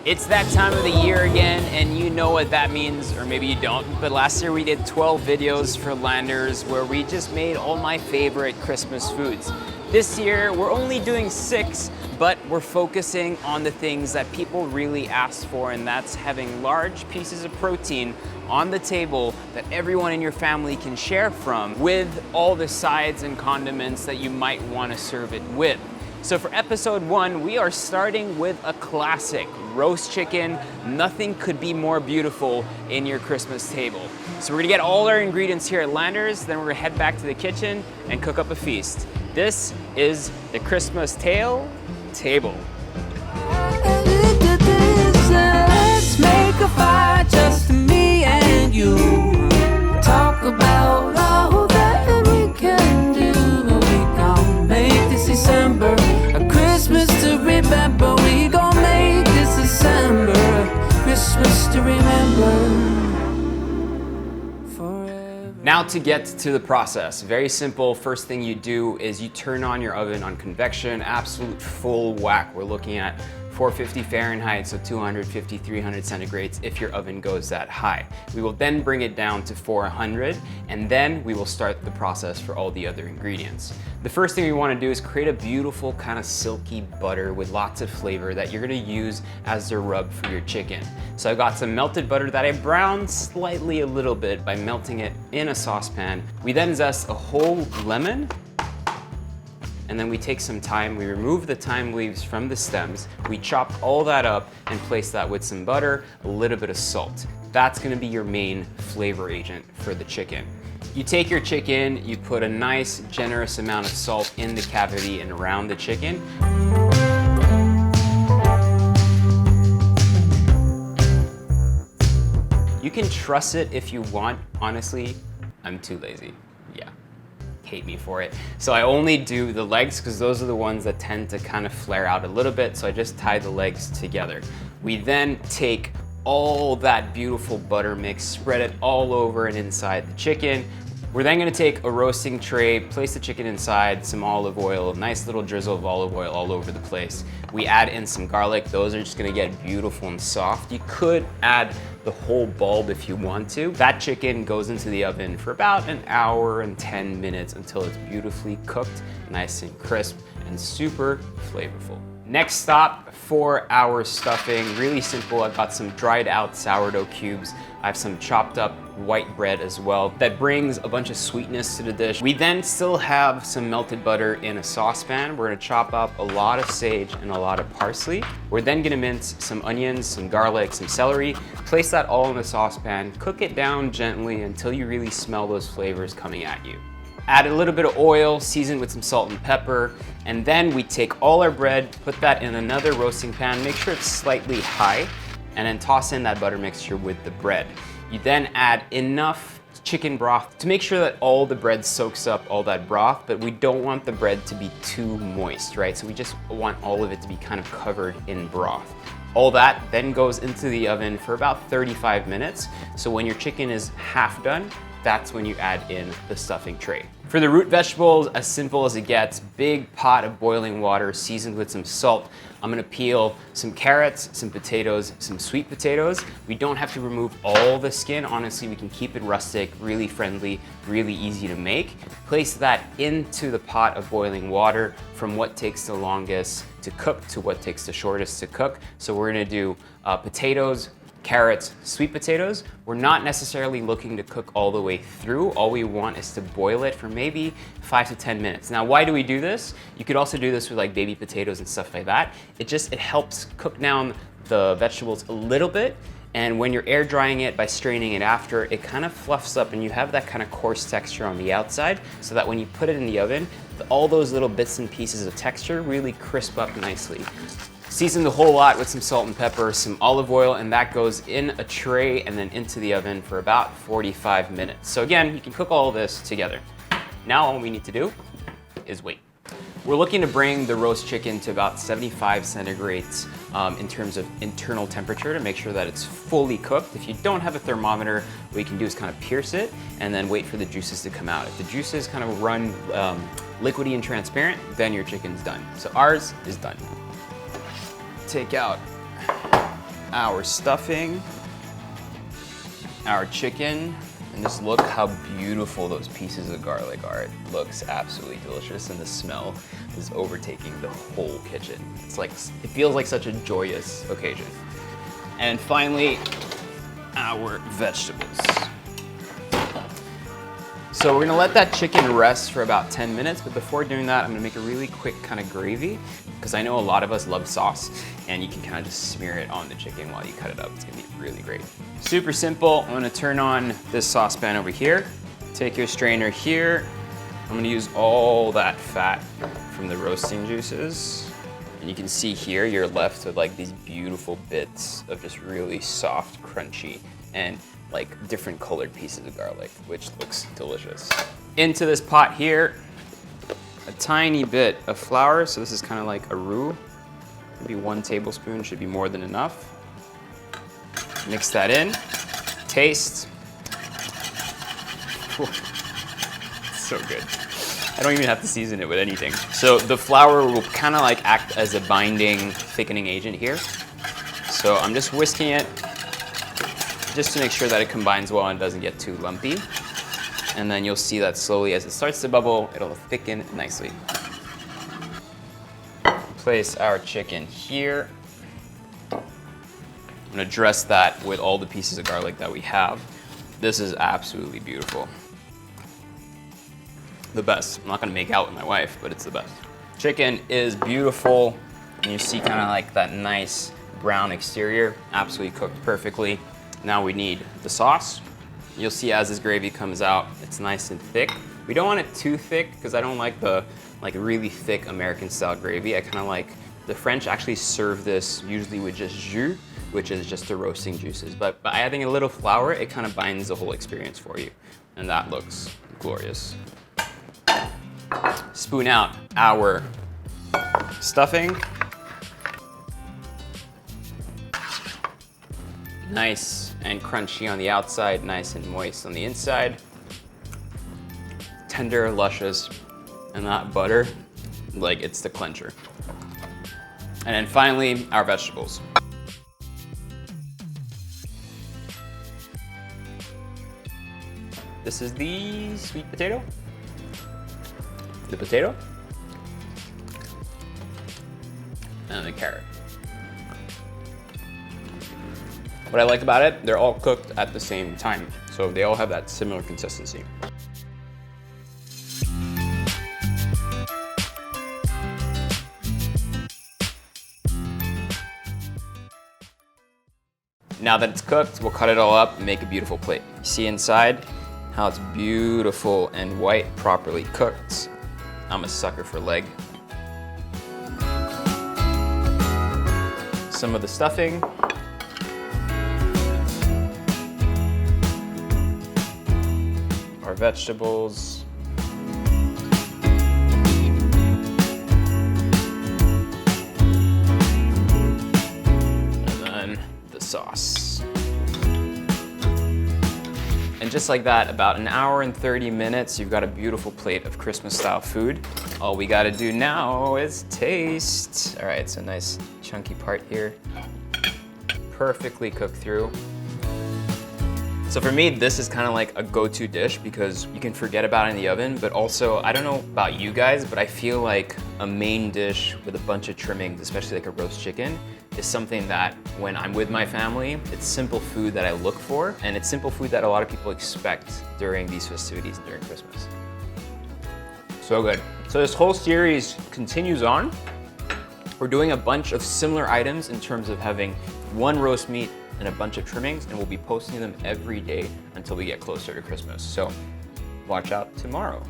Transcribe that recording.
It's that time of the year again, and you know what that means, or maybe you don't, but last year we did 12 videos for Landers where we just made all my favorite Christmas foods. This year we're only doing 6, but we're focusing on the things that people really ask for, and that's having large pieces of protein on the table that everyone in your family can share from, with all the sides and condiments that you might want to serve it with. So for episode 1, we are starting with a classic, roast chicken. Nothing could be more beautiful in your Christmas table. So we're gonna get all our ingredients here at Landers, then we're gonna head back to the kitchen and cook up a feast. This is the Christmas table. Let's make a fire, just me and you. Talk about all that we can do. We gon' make this December a Christmas to remember. We gon' make this December a Christmas to remember. Now to get to the process, very simple. First thing you do is you turn on your oven on convection, absolute full whack. We're looking at 450 Fahrenheit, so 250, 300 centigrades if your oven goes that high. We will then bring it down to 400, and then we will start the process for all the other ingredients. The first thing we want to do is create a beautiful kind of silky butter with lots of flavor that you're going to use as the rub for your chicken. So I got some melted butter that I browned slightly a little bit by melting it in a saucepan. We then zest a whole lemon, and then we take some thyme, we remove the thyme leaves from the stems, we chop all that up and place that with some butter, a little bit of salt. That's gonna be your main flavor agent for the chicken. You take your chicken, you put a nice generous amount of salt in the cavity and around the chicken. You can truss it if you want. Honestly, I'm too lazy. Yeah. Hate me for it. So I only do the legs because those are the ones that tend to kind of flare out a little bit, so I just tie the legs together. We then take all that beautiful butter mix, spread it all over and inside the chicken. We're then gonna take a roasting tray, place the chicken inside, some olive oil, a nice little drizzle of olive oil all over the place. We add in some garlic. Those are just gonna get beautiful and soft. You could add the whole bulb if you want to. That chicken goes into the oven for about 1 hour and 10 minutes until it's beautifully cooked, nice and crisp and super flavorful. Next stop for our stuffing, really simple. I've got some dried out sourdough cubes. I have some chopped up white bread as well. That brings a bunch of sweetness to the dish. We then still have some melted butter in a saucepan. We're gonna chop up a lot of sage and a lot of parsley. We're then gonna mince some onions, some garlic, some celery, place that all in the saucepan, cook it down gently until you really smell those flavors coming at you. Add a little bit of oil, season with some salt and pepper, and then we take all our bread, put that in another roasting pan, make sure it's slightly high, and then toss in that butter mixture with the bread. You then add enough chicken broth to make sure that all the bread soaks up all that broth, but we don't want the bread to be too moist, right? So we just want all of it to be kind of covered in broth. All that then goes into the oven for about 35 minutes. So when your chicken is half done, that's when you add in the stuffing tray. For the root vegetables, as simple as it gets, big pot of boiling water seasoned with some salt. I'm gonna peel some carrots, some potatoes, some sweet potatoes. We don't have to remove all the skin. Honestly, we can keep it rustic, really friendly, really easy to make. Place that into the pot of boiling water from what takes the longest to cook to what takes the shortest to cook. So we're gonna do potatoes, carrots, sweet potatoes. We're not necessarily looking to cook all the way through. All we want is to boil it for maybe 5 to 10 minutes. Now, why do we do this? You could also do this with like baby potatoes and stuff like that. It helps cook down the vegetables a little bit. And when you're air drying it by straining it after, it kind of fluffs up and you have that kind of coarse texture on the outside, so that when you put it in the oven, all those little bits and pieces of texture really crisp up nicely. Season the whole lot with some salt and pepper, some olive oil, and that goes in a tray and then into the oven for about 45 minutes. So again, you can cook all of this together. Now all we need to do is wait. We're looking to bring the roast chicken to about 75 centigrades in terms of internal temperature to make sure that it's fully cooked. If you don't have a thermometer, what you can do is kind of pierce it and then wait for the juices to come out. If the juices kind of run liquidy and transparent, then your chicken's done. So ours is done. Take out our stuffing, our chicken, and just look how beautiful those pieces of garlic are. It looks absolutely delicious, and the smell is overtaking the whole kitchen. It's like, it feels like such a joyous occasion. And finally, our vegetables. So we're gonna let that chicken rest for about 10 minutes, but before doing that, I'm gonna make a really quick kind of gravy, because I know a lot of us love sauce, and you can kind of just smear it on the chicken while you cut it up. It's gonna be really great. Super simple. I'm gonna turn on this saucepan over here. Take your strainer here. I'm gonna use all that fat from the roasting juices. And you can see here, you're left with like these beautiful bits of just really soft, crunchy, and like different colored pieces of garlic, which looks delicious. Into this pot here, a tiny bit of flour. So this is kind of like a roux. Maybe 1 tablespoon should be more than enough. Mix that in, taste. So good. I don't even have to season it with anything. So the flour will kind of like act as a binding, thickening agent here. So I'm just whisking it just to make sure that it combines well and doesn't get too lumpy. And then you'll see that slowly as it starts to bubble, it'll thicken nicely. Place our chicken here. I'm gonna dress that with all the pieces of garlic that we have. This is absolutely beautiful. The best. I'm not gonna make out with my wife, but it's the best. Chicken is beautiful, and you see kind of like that nice brown exterior, absolutely cooked perfectly. Now we need the sauce. You'll see as this gravy comes out, it's nice and thick. We don't want it too thick because I don't like the really thick American style gravy. I kind of like, the French actually serve this usually with just jus, which is just the roasting juices. But by adding a little flour, it kind of binds the whole experience for you. And that looks glorious. Spoon out our stuffing. Nice and crunchy on the outside, nice and moist on the inside. Tender, luscious, and that butter, like it's the clincher. And then finally, our vegetables. This is the sweet potato. The potato. And the carrot. What I like about it, they're all cooked at the same time. So they all have that similar consistency. Now that it's cooked, we'll cut it all up and make a beautiful plate. You see inside how it's beautiful and white, properly cooked. I'm a sucker for leg. Some of the stuffing. Our vegetables. And then the sauce. And just like that, about an hour and 30 minutes, you've got a beautiful plate of Christmas style food. All we gotta do now is taste. All right, so nice chunky part here. Perfectly cooked through. So for me, this is kind of like a go-to dish because you can forget about it in the oven, but also, I don't know about you guys, but I feel like a main dish with a bunch of trimmings, especially like a roast chicken, is something that when I'm with my family, it's simple food that I look for, and it's simple food that a lot of people expect during these festivities and during Christmas. So good. So this whole series continues on. We're doing a bunch of similar items in terms of having one roast meat and a bunch of trimmings, and we'll be posting them every day until we get closer to Christmas. So watch out tomorrow.